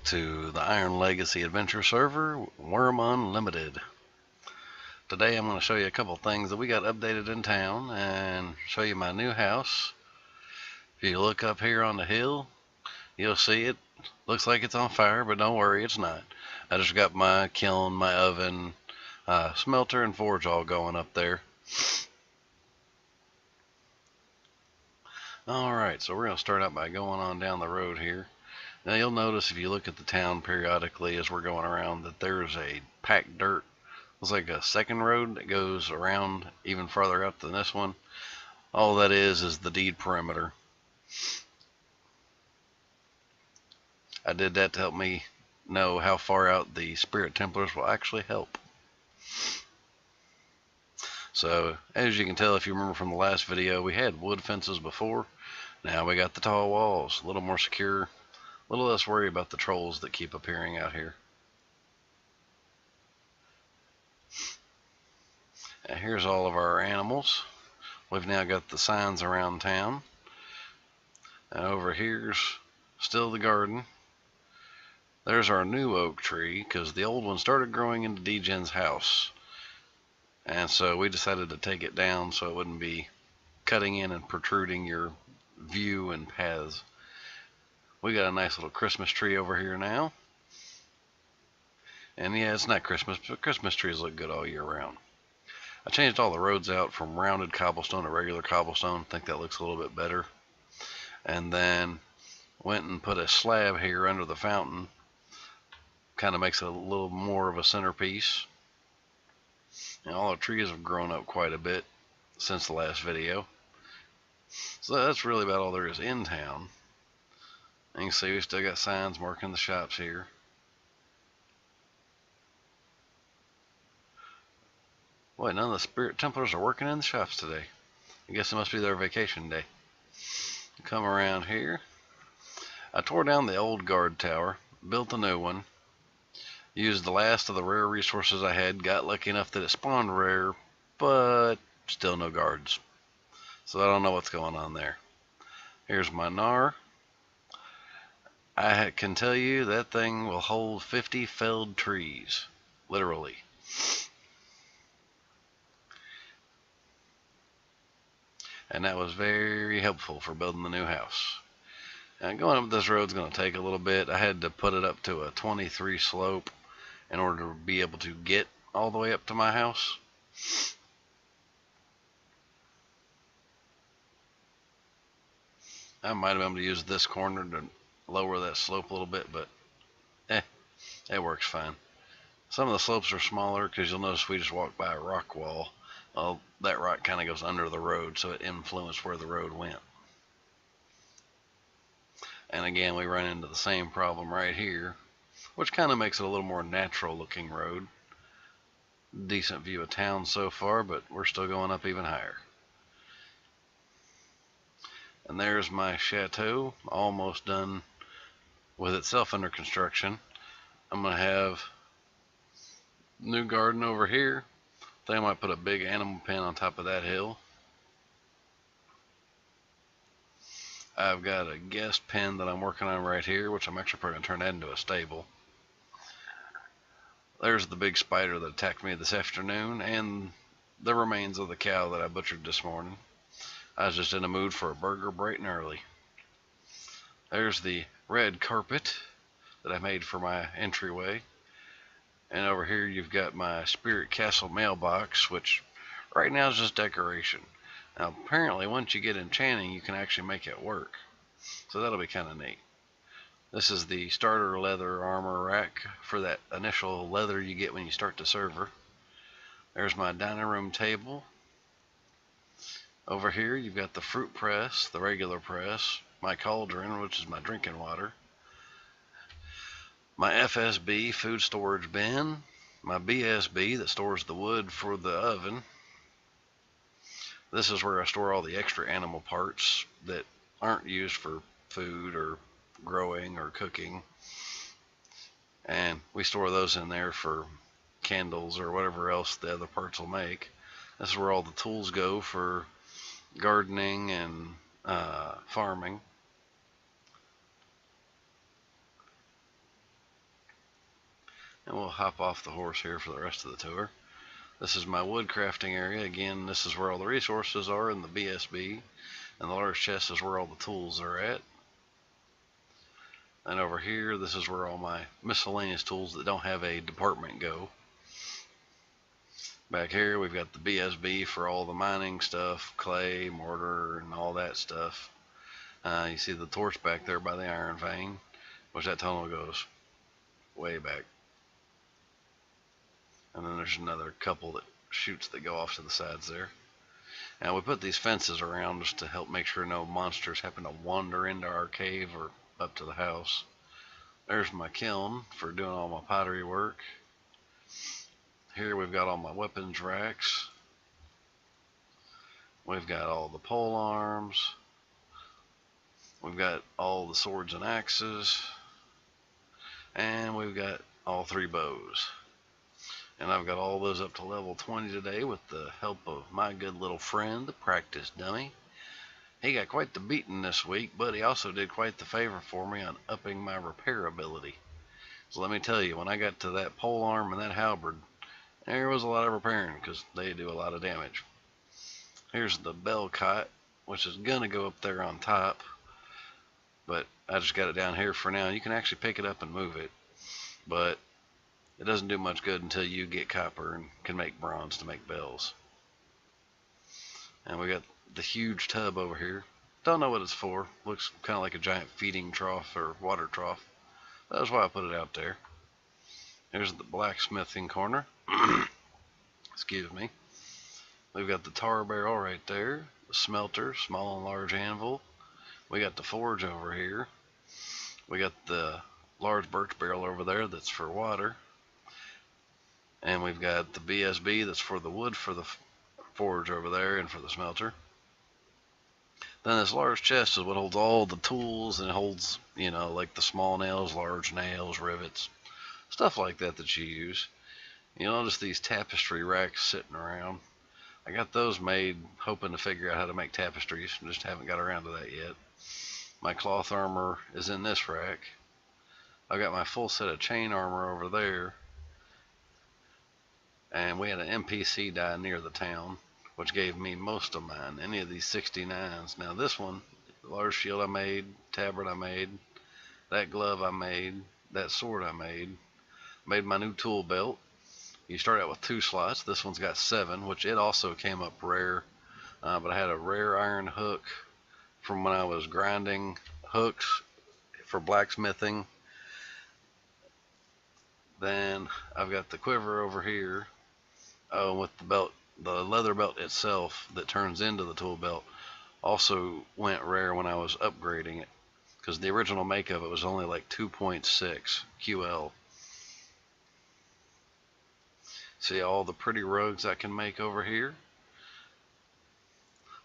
to the Iron Legacy Adventure server, Wurm Unlimited. Today I'm going to show you a couple things that we got updated in town and show you my new house. If you look up here on the hill, you'll see it. Looks like it's on fire, but don't worry, it's not. I just got my kiln, my oven, smelter, and forge all going up there. Alright, so we're going to start out by going on down the road here. Now you'll notice if you look at the town periodically as we're going around that there's a packed dirt. It's like a second road that goes around even farther up than this one. All that is the deed perimeter. I did that to help me know how far out the Spirit Templars will actually help. So as you can tell, if you remember from the last video, we had wood fences before. Now we got the tall walls, a little more secure, a little less worry about the trolls that keep appearing out here. And here's all of our animals. We've now got the signs around town. And over here's still the garden. There's our new oak tree, because the old one started growing into Djinn's house. And so we decided to take it down so it wouldn't be cutting in and protruding your view and paths. We got a nice little Christmas tree over here now. And yeah, it's not Christmas, but Christmas trees look good all year round. I changed all the roads out from rounded cobblestone to regular cobblestone. I think that looks a little bit better. And then went and put a slab here under the fountain. Kind of makes it a little more of a centerpiece. And all the trees have grown up quite a bit since the last video. So that's really about all there is in town. And you can see we still got signs marking the shops here. Boy, none of the Spirit Templars are working in the shops today. I guess it must be their vacation day. Come around here. I tore down the old guard tower, built a new one, used the last of the rare resources I had, got lucky enough that it spawned rare, but still no guards. So I don't know what's going on there. Here's my gnar. I can tell you that thing will hold 50 felled trees, literally. And that was very helpful for building the new house. And going up this road is going to take a little bit. I had to put it up to a 23 slope in order to be able to get all the way up to my house. I might have been able to use this corner to lower that slope a little bit, but it works fine. Some of the slopes are smaller because you'll notice we just walked by a rock wall. Well, that rock kind of goes under the road, so it influenced where the road went. And again, we run into the same problem right here, which kind of makes it a little more natural looking road. Decent view of town so far, but we're still going up even higher. And there's my chateau, almost done with itself under construction. I'm going to have new garden over here. I think I might put a big animal pen on top of that hill. I've got a guest pen that I'm working on right here, which I'm actually probably going to turn that into a stable. There's the big spider that attacked me this afternoon, and the remains of the cow that I butchered this morning. I was just in a mood for a burger bright and early. There's the red carpet that I made for my entryway. And over here you've got my Spirit Castle mailbox, which right now is just decoration. Now apparently once you get enchanting you can actually make it work. So that'll be kind of neat. This is the starter leather armor rack for that initial leather you get when you start the server. There's my dining room table. Over here you've got the fruit press, the regular press, my cauldron, which is my drinking water, my FSB food storage bin, my BSB that stores the wood for the oven. This is where I store all the extra animal parts that aren't used for food or growing or cooking. And we store those in there for candles or whatever else the other parts will make. This is where all the tools go for gardening and farming. and we'll hop off the horse here for the rest of the tour. This is my wood crafting area. Again, this is where all the resources are in the BSB, and the large chest is where all the tools are at. And over here, this is where all my miscellaneous tools that don't have a department go. Back here, we've got the BSB for all the mining stuff, clay, mortar, and all that stuff. You see the torch back there by the iron vein, which that tunnel goes way back. And then there's another couple that shoots that go off to the sides there. Now we put these fences around just to help make sure no monsters happen to wander into our cave or up to the house. There's my kiln for doing all my pottery work. Here we've got all my weapons racks. We've got all the pole arms. We've got all the swords and axes. And we've got all 3 bows. And I've got all those up to level 20 today with the help of my good little friend, the practice dummy. He got quite the beating this week, but he also did quite the favor for me on upping my repair ability. So let me tell you, when I got to that pole arm and that halberd, there was a lot of repairing because they do a lot of damage. Here's the bell cot, which is going to go up there on top, but I just got it down here for now. You can actually pick it up and move it, but it doesn't do much good until you get copper and can make bronze to make bells. And we got the huge tub over here. Don't know what it's for. Looks kind of like a giant feeding trough or water trough. That's why I put it out there. Here's the blacksmithing corner. Excuse me. We've got the tar barrel right there. The smelter, small and large anvil. We got the forge over here. We got the large birch barrel over there that's for water. And we've got the BSB that's for the wood for the forge over there and for the smelter. Then this large chest is what holds all the tools, and it holds, you know, like the small nails, large nails, rivets, stuff like that that you use. You'll notice these tapestry racks sitting around. I got those made hoping to figure out how to make tapestries. Just haven't got around to that yet. My cloth armor is in this rack. I got my full set of chain armor over there. And we had an NPC die near the town, which gave me most of mine, any of these 69s. Now this one, the large shield I made, tabard I made, that glove I made, that sword I made my new tool belt. You start out with 2 slots. This one's got 7, which it also came up rare, but I had a rare iron hook from when I was grinding hooks for blacksmithing. Then I've got the quiver over here. Oh, with the belt, the leather belt itself that turns into the tool belt also went rare when I was upgrading it, because the original make of it was only like 2.6 QL. See all the pretty rugs I can make over here.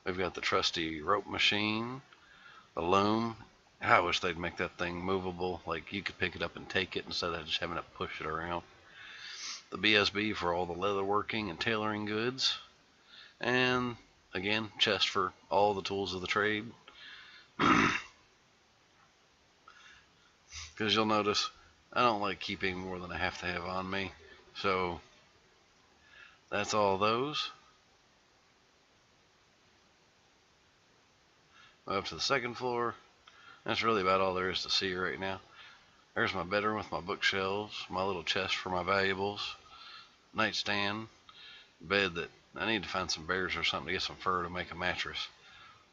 We've got the trusty rope machine, the loom. I wish they'd make that thing movable, like you could pick it up and take it instead of just having to push it around. The BSB for all the leatherworking and tailoring goods. And again, chest for all the tools of the trade. Because you'll notice I don't like keeping more than I have to have on me. So that's all those. Up to the 2nd floor. That's really about all there is to see right now. There's my bedroom with my bookshelves, my little chest for my valuables, nightstand, bed that I need to find some bears or something to get some fur to make a mattress.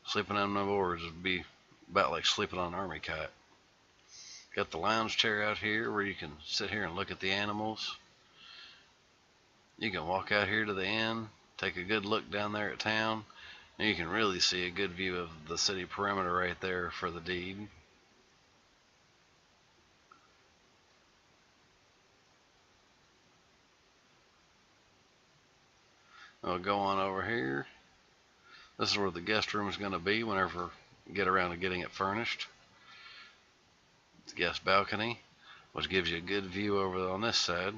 Sleeping on my boards would be about like sleeping on an army cot. Got the lounge chair out here where you can sit here and look at the animals. You can walk out here to the inn, take a good look down there at town, and you can really see a good view of the city perimeter right there for the deed. I'll go on over here. This is where the guest room is going to be whenever we get around to getting it furnished. It's the guest balcony, which gives you a good view over on this side.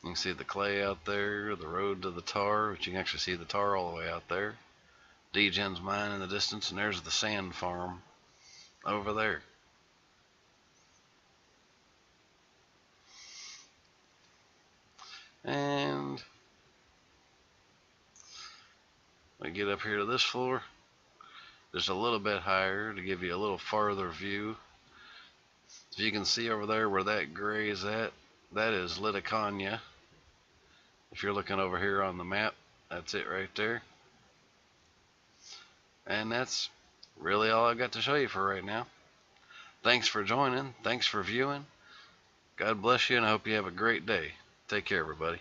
You can see the clay out there, the road to the tar, but you can actually see the tar all the way out there. Djinn's mine in the distance, and there's the sand farm over there. We get up here to this floor, just a little bit higher to give you a little farther view. If you can see over there where that gray is at, that is Liticania. If you're looking over here on the map, that's it right there. And that's really all I've got to show you for right now. Thanks for joining. Thanks for viewing. God bless you, and I hope you have a great day. Take care, everybody.